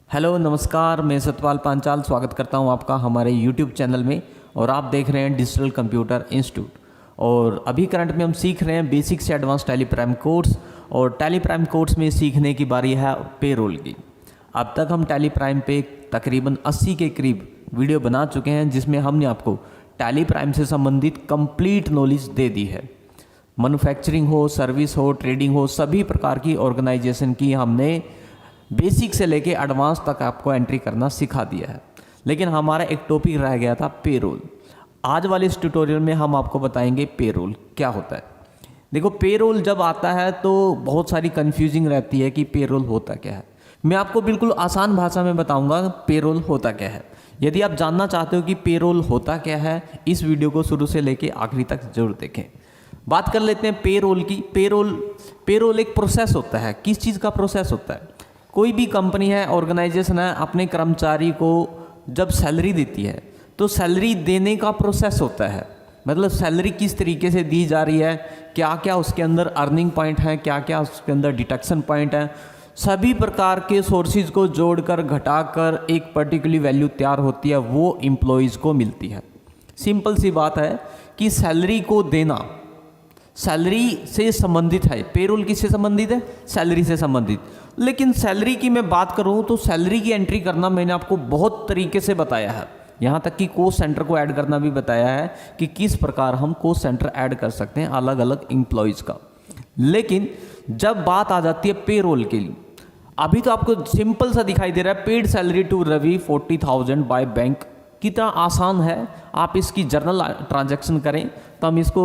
Hello नमस्कार, मैं सतपाल पांचाल स्वागत करता हूं आपका हमारे यूट्यूब चैनल में। और आप देख रहे हैं डिजिटल कंप्यूटर इंस्टीट्यूट। और अभी करंट में हम सीख रहे हैं बेसिक से एडवांस टैली प्राइम कोर्स। और टैली प्राइम कोर्स में सीखने की बारी है पेरोल की। अब तक हम टैली प्राइम पे तकरीबन 80 के करीब वीडियो बना चुके हैं, जिसमें हमने आपको टैली प्राइम से संबंधित कंप्लीट नॉलेज दे दी है। मैन्युफैक्चरिंग हो, सर्विस हो, ट्रेडिंग हो, सभी प्रकार की ऑर्गेनाइजेशन की हमने बेसिक से लेके एडवांस तक आपको एंट्री करना सिखा दिया है। लेकिन हमारा एक टॉपिक रह गया था पेरोल। आज वाले इस ट्यूटोरियल में हम आपको बताएंगे पेरोल क्या होता है। देखो, पेरोल जब आता है तो बहुत सारी कंफ्यूजिंग रहती है कि पेरोल होता क्या है। मैं आपको बिल्कुल आसान भाषा में बताऊंगा पेरोल होता क्या है। यदि आप जानना चाहते हो कि पेरोल होता क्या है, इस वीडियो को शुरू से लेके आखिरी तक जरूर देखें। बात कर लेते हैं पेरोल की। पेरोल एक प्रोसेस होता है। किस चीज़ का प्रोसेस होता है? कोई भी कंपनी है, ऑर्गेनाइजेशन है, अपने कर्मचारी को जब सैलरी देती है तो सैलरी देने का प्रोसेस होता है। मतलब सैलरी किस तरीके से दी जा रही है, क्या क्या उसके अंदर अर्निंग पॉइंट हैं, क्या क्या उसके अंदर डिडक्शन पॉइंट हैं, सभी प्रकार के सोर्सेज को जोड़कर घटाकर एक पर्टिकुलर वैल्यू तैयार होती है, वो एम्प्लॉयज़ को मिलती है। सिंपल सी बात है कि सैलरी को देना सैलरी से संबंधित है। पेरोल किससे संबंधित है? सैलरी से संबंधित। लेकिन सैलरी की मैं बात करूं तो सैलरी की एंट्री करना मैंने आपको बहुत तरीके से बताया है। यहाँ तक कि कॉस्ट सेंटर को ऐड करना भी बताया है कि किस प्रकार हम कॉस्ट सेंटर ऐड कर सकते हैं अलग अलग एम्प्लॉयज़ का। लेकिन जब बात आ जाती है पेरोल के लिए, अभी तो आपको सिंपल सा दिखाई दे रहा है, paid salary to Ravi 40,000 by bank. कितना आसान है। आप इसकी जर्नल ट्रांजैक्शन करें तो हम इसको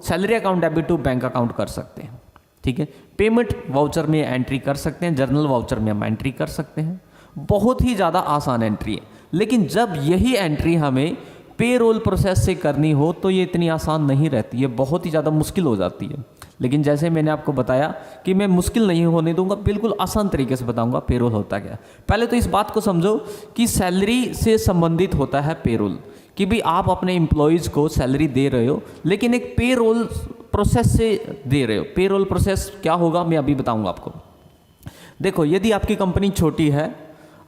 salary account debit to bank account कर सकते हैं। ठीक है, पेमेंट वाउचर में एंट्री कर सकते हैं, जर्नल वाउचर में हम एंट्री कर सकते हैं। बहुत ही ज़्यादा आसान एंट्री है। लेकिन जब यही एंट्री हमें पेरोल प्रोसेस से करनी हो तो ये इतनी आसान नहीं रहती है, बहुत ही ज़्यादा मुश्किल हो जाती है। लेकिन जैसे मैंने आपको बताया कि मैं मुश्किल नहीं होने दूंगा, बिल्कुल आसान तरीके से बताऊंगा पेरोल होता क्या। पहले तो इस बात को समझो कि सैलरी से संबंधित होता है पेरोल, कि भी आप अपने एम्प्लॉयज़ को सैलरी दे रहे हो, लेकिन एक पेरोल प्रोसेस से दे रहे हो। पेरोल प्रोसेस क्या होगा मैं अभी बताऊंगा आपको। देखो, यदि आपकी कंपनी छोटी है,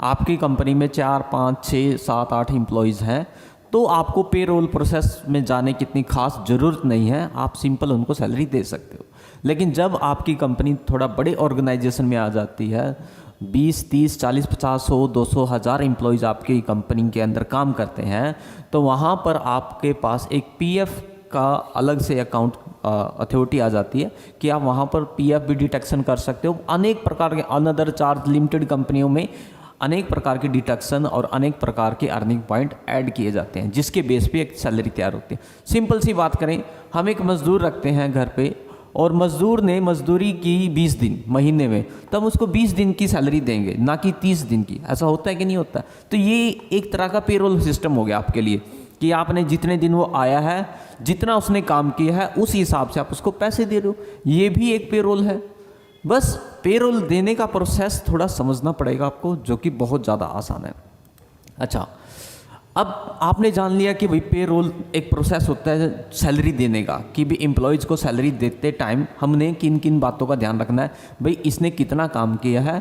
आपकी कंपनी में 4, 5, 6, 7, 8 एम्प्लॉयज़ हैं, तो आपको पेरोल प्रोसेस में जाने की इतनी खास ज़रूरत नहीं है। आप सिंपल उनको सैलरी दे सकते हो। लेकिन जब आपकी कंपनी थोड़ा बड़े ऑर्गेनाइजेशन में आ जाती है, 20, 30, 40, 50, 100, 200, 1000 एम्प्लॉयज़ आपकी कंपनी के अंदर काम करते हैं, तो वहाँ पर आपके पास एक पीएफ का अलग से अकाउंट अथॉरिटी आ जाती है कि आप वहाँ पर पीएफ भी डिडक्शन कर सकते हो। अनेक प्रकार के अनदर चार्ज लिमिटेड कंपनियों में अनेक प्रकार के डिडक्शन और अनेक प्रकार के अर्निंग पॉइंट ऐड किए जाते हैं, जिसके बेस पे एक सैलरी तैयार होती है। सिंपल सी बात करें, हम एक मज़दूर रखते हैं घर पे और मज़दूर ने मज़दूरी की 20 दिन महीने में, तब उसको 20 दिन की सैलरी देंगे, ना कि 30 दिन की। ऐसा होता है कि नहीं होता? तो ये एक तरह का पेरोल सिस्टम हो गया आपके लिए कि आपने जितने दिन वो आया है, जितना उसने काम किया है, उस हिसाब से आप उसको पैसे दे रहे हो। ये भी एक पेरोल है। बस पेरोल देने का प्रोसेस थोड़ा समझना पड़ेगा आपको, जो कि बहुत ज़्यादा आसान है। अच्छा, अब आपने जान लिया कि भाई पेरोल एक प्रोसेस होता है सैलरी देने का, कि भी एम्प्लॉयज़ को सैलरी देते टाइम हमने किन किन बातों का ध्यान रखना है। भाई इसने कितना काम किया है,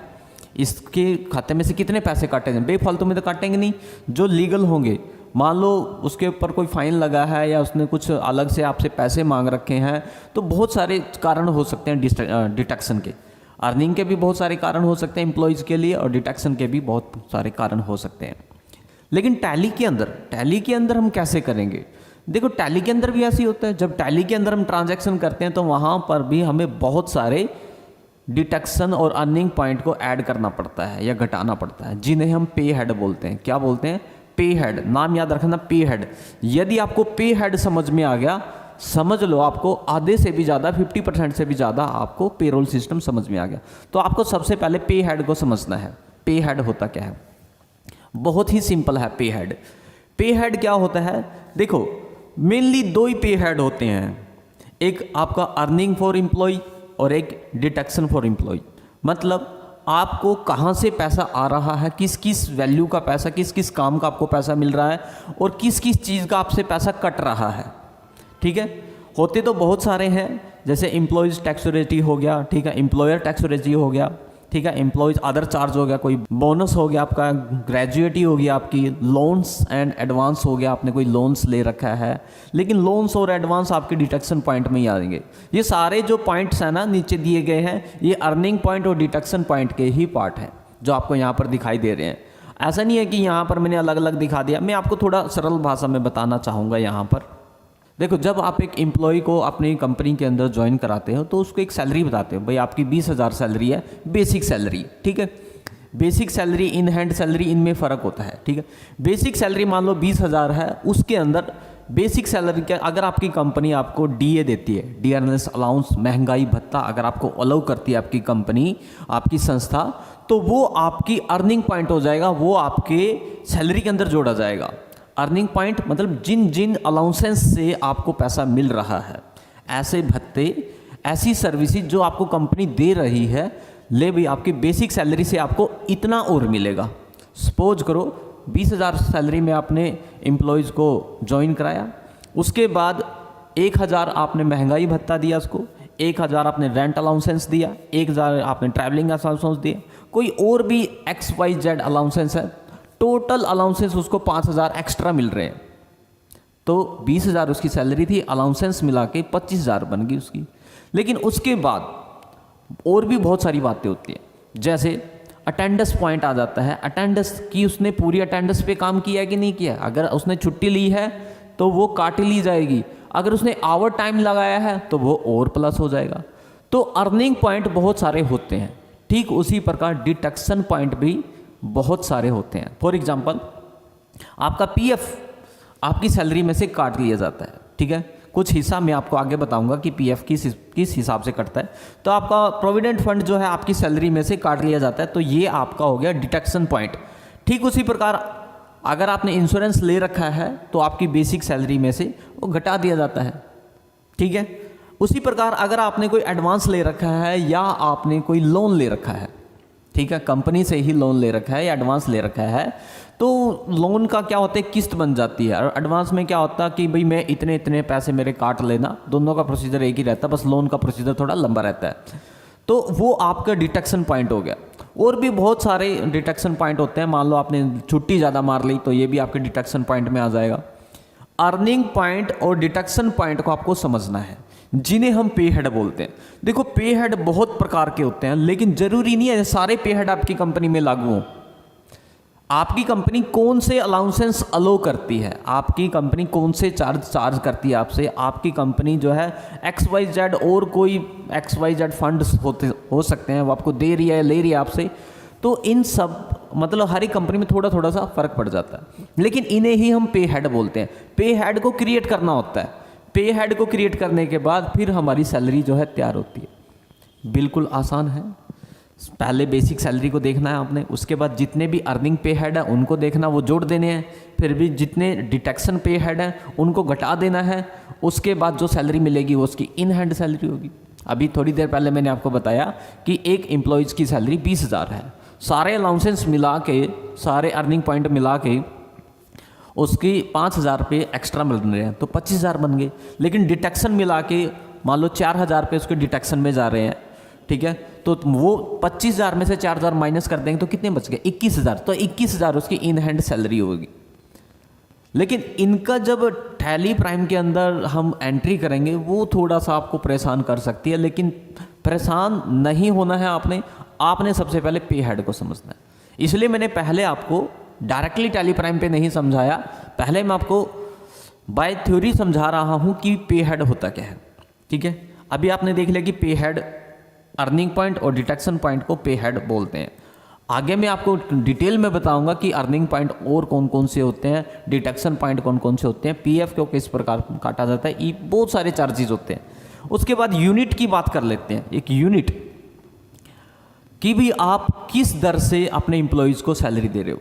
इसके खाते में से कितने पैसे काटे जाए। बेफालतू में तो काटेंगे नहीं, जो लीगल होंगे। मान लो उसके ऊपर कोई फाइन लगा है या उसने कुछ अलग से आपसे पैसे मांग रखे हैं, तो बहुत सारे कारण हो सकते हैं डिडक्शन के। अर्निंग के भी बहुत सारे कारण हो सकते हैं एम्प्लॉयज़ के लिए, और डिडक्शन के भी बहुत सारे कारण हो सकते हैं। लेकिन टैली के अंदर हम कैसे करेंगे? देखो, टैली के अंदर भी ऐसे ही होता है। जब टैली के अंदर हम ट्रांजैक्शन करते हैं तो वहाँ पर भी हमें बहुत सारे डिडक्शन और अर्निंग पॉइंट को ऐड करना पड़ता है या घटाना पड़ता है, जिन्हें हम पे हेड बोलते हैं। क्या बोलते हैं? पे हेड। नाम याद रखना, पे हेड। यदि आपको पे हेड समझ में आ गया, समझ लो आपको आधे से भी ज़्यादा, 50% से भी ज़्यादा आपको पेरोल सिस्टम समझ में आ गया। तो आपको सबसे पहले पे हेड को समझना है। पे हेड होता क्या है? बहुत ही सिंपल है पे हेड। पे हेड क्या होता है? देखो, मेनली 2 ही पे हेड होते हैं। एक आपका अर्निंग फॉर एम्प्लॉय और एक डिडक्शन फॉर एम्प्लॉय। मतलब आपको कहाँ से पैसा आ रहा है, किस किस वैल्यू का पैसा, किस किस काम का आपको पैसा मिल रहा है, और किस किस चीज़ का आपसे पैसा कट रहा है। ठीक है, होते तो बहुत सारे हैं, जैसे एम्प्लॉयज़ टैक्स रेटी हो गया, ठीक है, एम्प्लॉयर टैक्स रेटी हो गया, ठीक है। एम्प्लॉयज़ अदर चार्ज हो गया, कोई बोनस हो गया आपका, ग्रेजुएटी हो गया आपकी, लोन्स एंड एडवांस हो गया, आपने कोई लोन्स ले रखा है, लेकिन लोन्स और एडवांस आपके डिडक्शन पॉइंट में ही आएंगे। ये सारे जो पॉइंट्स हैं ना नीचे दिए गए हैं, ये अर्निंग पॉइंट और डिडक्शन पॉइंट के ही पार्ट हैं जो आपको यहाँ पर दिखाई दे रहे हैं। ऐसा नहीं है कि यहाँ पर मैंने अलग अलग दिखा दिया, मैं आपको थोड़ा सरल भाषा में बताना चाहूँगा। यहाँ पर देखो, जब आप एक एम्प्लॉय को अपनी कंपनी के अंदर ज्वाइन कराते हो तो उसको एक सैलरी बताते हो, भाई आपकी 20,000 सैलरी है, बेसिक सैलरी, ठीक है। Basic salary, in hand salary, इनमें फ़र्क होता है, ठीक है। बेसिक सैलरी मान लो 20,000 है, उसके अंदर बेसिक सैलरी के अगर आपकी कंपनी आपको डीए देती है, डियरनेस अलाउंस, महंगाई भत्ता अगर आपको अलाउ करती है आपकी कंपनी, आपकी संस्था, तो वो आपकी अर्निंग पॉइंट हो जाएगा, वो आपके सैलरी के अंदर जोड़ा जाएगा। अर्निंग पॉइंट मतलब जिन जिन अलाउंसेंस से आपको पैसा मिल रहा है, ऐसे भत्ते, ऐसी सर्विसेज जो आपको कंपनी दे रही है, ले भाई आपकी बेसिक सैलरी से आपको इतना और मिलेगा। सपोज करो 20,000 सैलरी में आपने एम्प्लॉयज़ को ज्वाइन कराया, उसके बाद 1,000 आपने महंगाई भत्ता दिया उसको, 1,000 आपने रेंट अलाउंसेंस दिया, 1,000 आपने ट्रैवलिंग अलाउंसेंस दिया, कोई और भी XYZ अलाउंसेंस है, टोटल अलाउंसेंस उसको 5,000 एक्स्ट्रा मिल रहे हैं। तो 20,000 उसकी सैलरी थी, अलाउंसेंस मिला के 25,000 बन गई उसकी। लेकिन उसके बाद और भी बहुत सारी बातें होती हैं, जैसे अटेंडेंस पॉइंट आ जाता है। अटेंडेंस की उसने पूरी अटेंडेंस पे काम किया है कि नहीं किया, अगर उसने छुट्टी ली है तो वो काट ली जाएगी, अगर उसने आवर टाइम लगाया है तो वो और प्लस हो जाएगा। तो अर्निंग पॉइंट बहुत सारे होते हैं, ठीक उसी प्रकार डिडक्शन पॉइंट भी बहुत सारे होते हैं। फॉर एग्जांपल, आपका पीएफ आपकी सैलरी में से काट लिया जाता है, ठीक है। कुछ हिस्सा मैं आपको आगे बताऊंगा कि पीएफ किस हिसाब से कटता है। तो आपका प्रोविडेंट फंड जो है आपकी सैलरी में से काट लिया जाता है, तो ये आपका हो गया डिडक्शन पॉइंट। ठीक उसी प्रकार अगर आपने इंश्योरेंस ले रखा है तो आपकी बेसिक सैलरी में से वो घटा दिया जाता है, ठीक है। उसी प्रकार अगर आपने कोई एडवांस ले रखा है या आपने कोई लोन ले रखा है, ठीक है, कंपनी से ही लोन ले रखा है या एडवांस ले रखा है, तो लोन का क्या होता है, किस्त बन जाती है। और एडवांस में क्या होता है कि भाई मैं इतने इतने पैसे मेरे काट लेना, दोनों का प्रोसीजर एक ही रहता है, बस लोन का प्रोसीजर थोड़ा लंबा रहता है। तो वो आपका डिडक्शन पॉइंट हो गया। और भी बहुत सारे डिडक्शन पॉइंट होते हैं, मान लो आपने छुट्टी ज़्यादा मार ली तो ये भी आपके डिडक्शन पॉइंट में आ जाएगा। अर्निंग पॉइंट और डिडक्शन पॉइंट को आपको समझना है, जिन्हें हम पे हेड बोलते हैं। देखो, पे हेड बहुत प्रकार के होते हैं, लेकिन जरूरी नहीं है सारे पे हेड आपकी कंपनी में लागू हों। आपकी कंपनी कौन से अलाउंसेंस अलो करती है, आपकी कंपनी कौन से चार्ज करती है आपसे, आपकी कंपनी जो है XYZ और कोई XYZ फंड्स हो सकते हैं वो आपको दे रही है, ले रही है आपसे, तो इन सब मतलब हर एक कंपनी में थोड़ा थोड़ा सा फर्क पड़ जाता है, लेकिन इन्हें ही हम पे हेड बोलते हैं। पे हेड को क्रिएट करना होता है, पे हेड को क्रिएट करने के बाद फिर हमारी सैलरी जो है तैयार होती है। बिल्कुल आसान है। पहले बेसिक सैलरी को देखना है आपने, उसके बाद जितने भी अर्निंग पे हेड है उनको देखना, वो जोड़ देने हैं, फिर भी जितने डिडक्शन पे हेड हैं उनको घटा देना है। उसके बाद जो सैलरी मिलेगी वो उसकी इन हैंड सैलरी होगी। अभी थोड़ी देर पहले मैंने आपको बताया कि एक एम्प्लॉयज़ की सैलरी 20,000 है, सारे अलाउंसेंस मिला के, सारे अर्निंग पॉइंट मिला के उसकी 5,000 रुपये एक्स्ट्रा मिल रहे हैं, तो 25,000 बन गए। लेकिन डिडक्शन मिला के मान लो 4,000 रुपये उसके डिडक्शन में जा रहे हैं, ठीक है, तो वो 25,000 में से 4,000 माइनस कर देंगे तो कितने बच गए, 21,000। तो 21,000 उसकी इन हैंड सैलरी होगी। लेकिन इनका जब टैली प्राइम के अंदर हम एंट्री करेंगे वो थोड़ा सा आपको परेशान कर सकती है, लेकिन परेशान नहीं होना है आपने सबसे पहले पे हेड को समझना है। इसलिए मैंने पहले आपको डायरेक्टली टैली प्राइम पे नहीं समझाया, पहले मैं आपको बाय थ्योरी समझा रहा हूँ कि पे हेड होता क्या है, ठीक है। अभी आपने देख लिया कि पे हेड, अर्निंग पॉइंट और डिडक्शन पॉइंट को पे हेड बोलते हैं। आगे मैं आपको डिटेल में बताऊंगा कि अर्निंग पॉइंट और कौन कौन से होते हैं, डिडक्शन पॉइंट कौन कौन से होते हैं, पीएफ को किस प्रकार काटा जाता है, ये बहुत सारे चार्जेस होते हैं। उसके बाद यूनिट की बात कर लेते हैं। एक यूनिट कि भी आप किस दर से अपने एम्प्लॉयज़ को सैलरी दे रहे हो।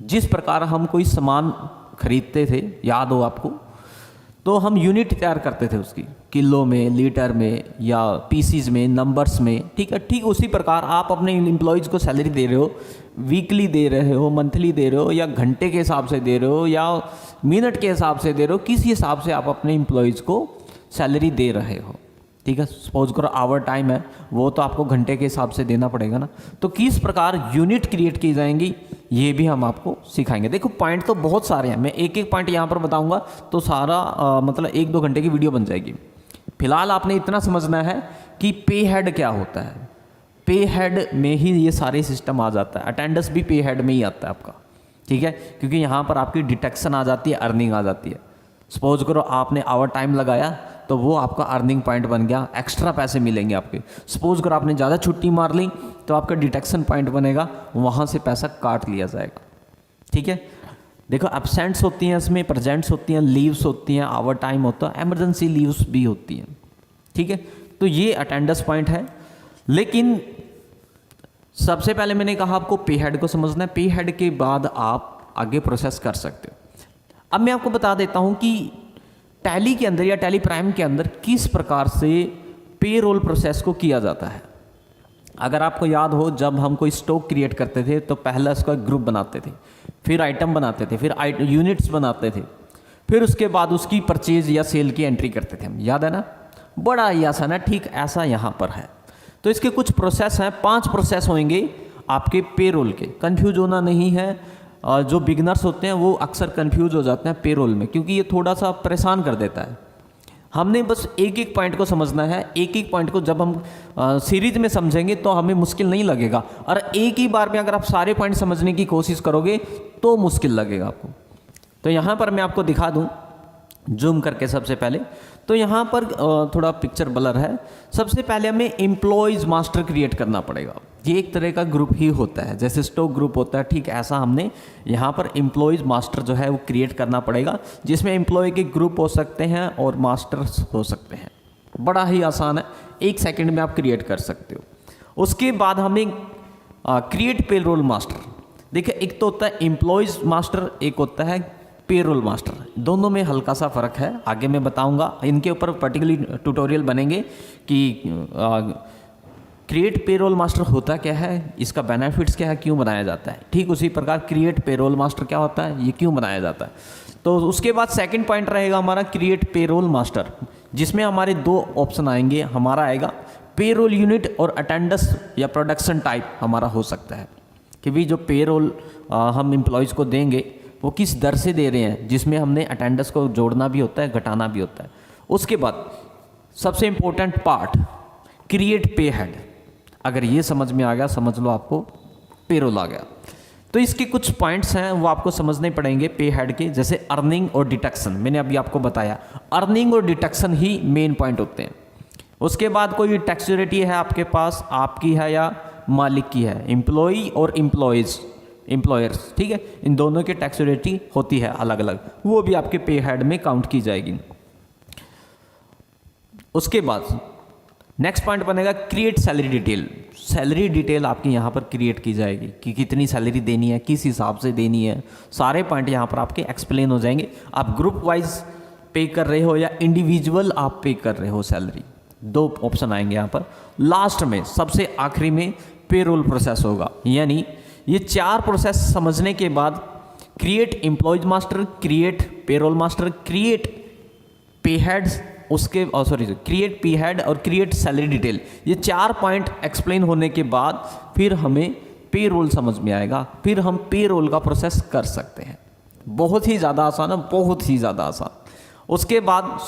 जिस प्रकार हम कोई सामान खरीदते थे, याद हो आपको, तो हम यूनिट तैयार करते थे उसकी, किलो में, लीटर में या पीसीज में, नंबर्स में, ठीक है। ठीक उसी प्रकार आप अपने एम्प्लॉयज़ को सैलरी दे रहे हो, वीकली दे रहे हो, मंथली दे रहे हो, या घंटे के हिसाब से दे रहे हो, या मिनट के हिसाब से दे रहे हो, किस हिसाब से आप अपने एम्प्लॉयज़ को सैलरी दे रहे हो, ठीक है। सपोज करो आवर टाइम है, वो तो आपको घंटे के हिसाब से देना पड़ेगा ना। तो किस प्रकार यूनिट क्रिएट की जाएंगी ये भी हम आपको सिखाएंगे। देखो पॉइंट तो बहुत सारे हैं, मैं एक एक पॉइंट यहाँ पर बताऊंगा तो सारा मतलब 1-2 घंटे की वीडियो बन जाएगी। फिलहाल आपने इतना समझना है कि पे हेड क्या होता है। पे हेड में ही ये सारे सिस्टम आ जाता है, अटेंडेंस भी पे हेड में ही आता है आपका, ठीक है। क्योंकि यहाँ पर आपकी डिटेक्शन आ जाती है, अर्निंग आ जाती है। सपोज करो आपने आवर टाइम लगाया तो वो आपका अर्निंग पॉइंट बन गया, एक्स्ट्रा पैसे मिलेंगे आपके। सपोज करो आपने ज़्यादा छुट्टी मार ली तो आपका डिटेक्शन पॉइंट बनेगा, वहाँ से पैसा काट लिया जाएगा, ठीक है। देखो एब्सेंट्स होती हैं इसमें, प्रेजेंट्स होती हैं, लीव्स होती हैं, आवर टाइम होता है, एमरजेंसी लीव्स भी होती हैं, ठीक है। तो ये अटेंडेंस पॉइंट है। लेकिन सबसे पहले मैंने कहा आपको पे हेड को समझना है, पे हेड के बाद आप आगे प्रोसेस कर सकते हो। अब मैं आपको बता देता हूं कि टैली के अंदर या टैली प्राइम के अंदर किस प्रकार से पे रोल प्रोसेस को किया जाता है। अगर आपको याद हो, जब हम कोई स्टॉक क्रिएट करते थे तो पहले उसका ग्रुप बनाते थे, फिर आइटम बनाते थे, फिर यूनिट्स बनाते थे, फिर उसके बाद उसकी परचेज या सेल की एंट्री करते थे हम, याद है ना। बड़ा ही आसान है, ठीक ऐसा यहाँ पर है। तो इसके कुछ प्रोसेस हैं, 5 प्रोसेस होंगे आपके पे रोल के। कन्फ्यूज होना नहीं है। जो बिगनर्स होते हैं वो अक्सर कंफ्यूज हो जाते हैं पे रोल में, क्योंकि ये थोड़ा सा परेशान कर देता है। हमने बस एक एक पॉइंट को समझना है। एक एक पॉइंट को जब हम सीरीज में समझेंगे तो हमें मुश्किल नहीं लगेगा, और एक ही बार में अगर आप सारे पॉइंट समझने की कोशिश करोगे तो मुश्किल लगेगा आपको। तो यहाँ पर मैं आपको दिखा दूँ जूम करके। सबसे पहले तो यहाँ पर थोड़ा पिक्चर ब्लर है। सबसे पहले हमें एम्प्लॉयज़ मास्टर क्रिएट करना पड़ेगा। ये एक तरह का ग्रुप ही होता है, जैसे स्टॉक ग्रुप होता है, ठीक ऐसा हमने यहाँ पर एम्प्लॉयज़ मास्टर जो है वो क्रिएट करना पड़ेगा, जिसमें एम्प्लॉय के ग्रुप हो सकते हैं और मास्टर्स हो सकते हैं। बड़ा ही आसान है, 1 सेकेंड में आप क्रिएट कर सकते हो। उसके बाद हमें क्रिएट पे रोल मास्टर। देखिए एक तो होता है एम्प्लॉयज़ मास्टर, एक होता है पेरोल मास्टर। दोनों में हल्का सा फ़र्क है, आगे मैं बताऊंगा। इनके ऊपर पर्टिकुलरली ट्यूटोरियल बनेंगे कि क्रिएट पेरोल मास्टर होता क्या है, इसका बेनिफिट्स क्या है, क्यों बनाया जाता है। ठीक उसी प्रकार क्रिएट पेरोल मास्टर क्या होता है, ये क्यों बनाया जाता है। तो उसके बाद सेकंड पॉइंट रहेगा हमारा क्रिएट पेरोल मास्टर, जिसमें हमारे 2 ऑप्शन आएंगे। हमारा आएगा पेरोल यूनिट और अटेंडेंस या प्रोडक्शन टाइप हमारा हो सकता है कि भी जो पेरोल हम एम्प्लॉयज़ को देंगे वो किस दर से दे रहे हैं, जिसमें हमने अटेंडेंस को जोड़ना भी होता है, घटाना भी होता है। उसके बाद सबसे इम्पोर्टेंट पार्ट क्रिएट पे हेड। अगर ये समझ में आ गया समझ लो आपको पेरोल आ गया। तो इसके कुछ पॉइंट्स हैं वो आपको समझने पड़ेंगे पे हेड के, जैसे अर्निंग और डिडक्शन। मैंने अभी आपको बताया अर्निंग और डिडक्शन ही मेन पॉइंट होते हैं। उसके बाद कोई टैक्सेबिलिटी है आपके पास, आपकी है या मालिक की है, एम्प्लॉई और एम्प्लॉयर्स, ठीक है। इन दोनों की टैक्सेबिलिटी होती है अलग अलग, वो भी आपके पे हेड में काउंट की जाएगी। उसके बाद नेक्स्ट पॉइंट बनेगा create salary detail. Salary detail आपकी यहाँ पर क्रिएट की जाएगी कि कितनी सैलरी देनी है, किस हिसाब से देनी है, सारे पॉइंट यहाँ पर आपके एक्सप्लेन हो जाएंगे। आप ग्रुप वाइज पे कर रहे हो या इंडिविजुअल आप पे कर रहे हो सैलरी, 2 ऑप्शन आएंगे यहाँ पर। लास्ट में सबसे आखिरी में पेरोल प्रोसेस होगा। यानी ये 4 प्रोसेस समझने के बाद create employees master, create payroll master, create पे हेड्स, उसके क्रिएट पे हेड और क्रिएट सैलरी डिटेल, ये 4 पॉइंट एक्सप्लेन होने के बाद फिर हमें पे रोल समझ में आएगा, फिर हम पे रोल का प्रोसेस कर सकते हैं। बहुत ही ज़्यादा आसान है, बहुत ही ज़्यादा आसान। उसके बाद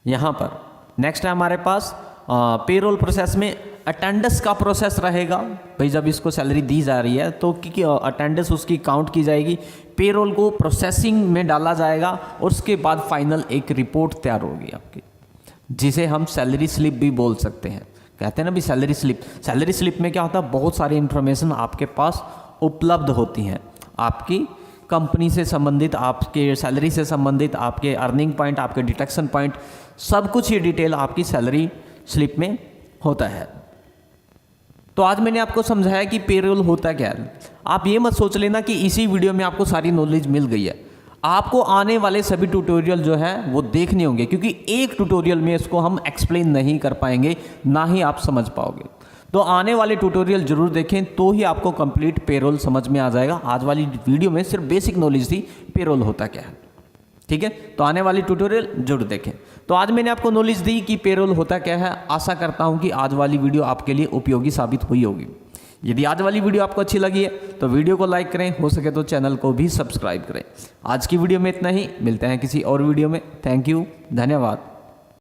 यहाँ पर नेक्स्ट है हमारे पास पे रोल प्रोसेस में अटेंडेंस का प्रोसेस रहेगा। भाई जब इसको सैलरी दी जा रही है तो अटेंडेंस उसकी काउंट की जाएगी, पेरोल को प्रोसेसिंग में डाला जाएगा और उसके बाद फाइनल एक रिपोर्ट तैयार होगी आपकी, जिसे हम सैलरी स्लिप भी बोल सकते हैं। कहते हैं ना भी सैलरी स्लिप। सैलरी स्लिप में क्या होता है, बहुत सारी इन्फॉर्मेशन आपके पास उपलब्ध होती हैं, आपकी कंपनी से संबंधित, आपके सैलरी से संबंधित, आपके अर्निंग पॉइंट, आपके डिडक्शन पॉइंट, सब कुछ ये डिटेल आपकी सैलरी स्लिप में होता है। तो आज मैंने आपको समझाया कि पेरोल होता क्या है। आप ये मत सोच लेना कि इसी वीडियो में आपको सारी नॉलेज मिल गई है। आपको आने वाले सभी ट्यूटोरियल जो है वो देखने होंगे, क्योंकि एक ट्यूटोरियल में इसको हम एक्सप्लेन नहीं कर पाएंगे, ना ही आप समझ पाओगे। तो आने वाले ट्यूटोरियल जरूर देखें, तो ही आपको कंप्लीट पेरोल समझ में आ जाएगा। आज वाली वीडियो में सिर्फ बेसिक नॉलेज थी पेरोल होता क्या है। ठीक है, तो आने वाली ट्यूटोरियल जरूर देखें। तो आज मैंने आपको नॉलेज दी कि पेरोल होता क्या है। आशा करता हूं कि आज वाली वीडियो आपके लिए उपयोगी साबित हुई होगी। यदि आज वाली वीडियो आपको अच्छी लगी है तो वीडियो को लाइक करें, हो सके तो चैनल को भी सब्सक्राइब करें। आज की वीडियो में इतना ही, मिलते हैं किसी और वीडियो में। थैंक यू, धन्यवाद।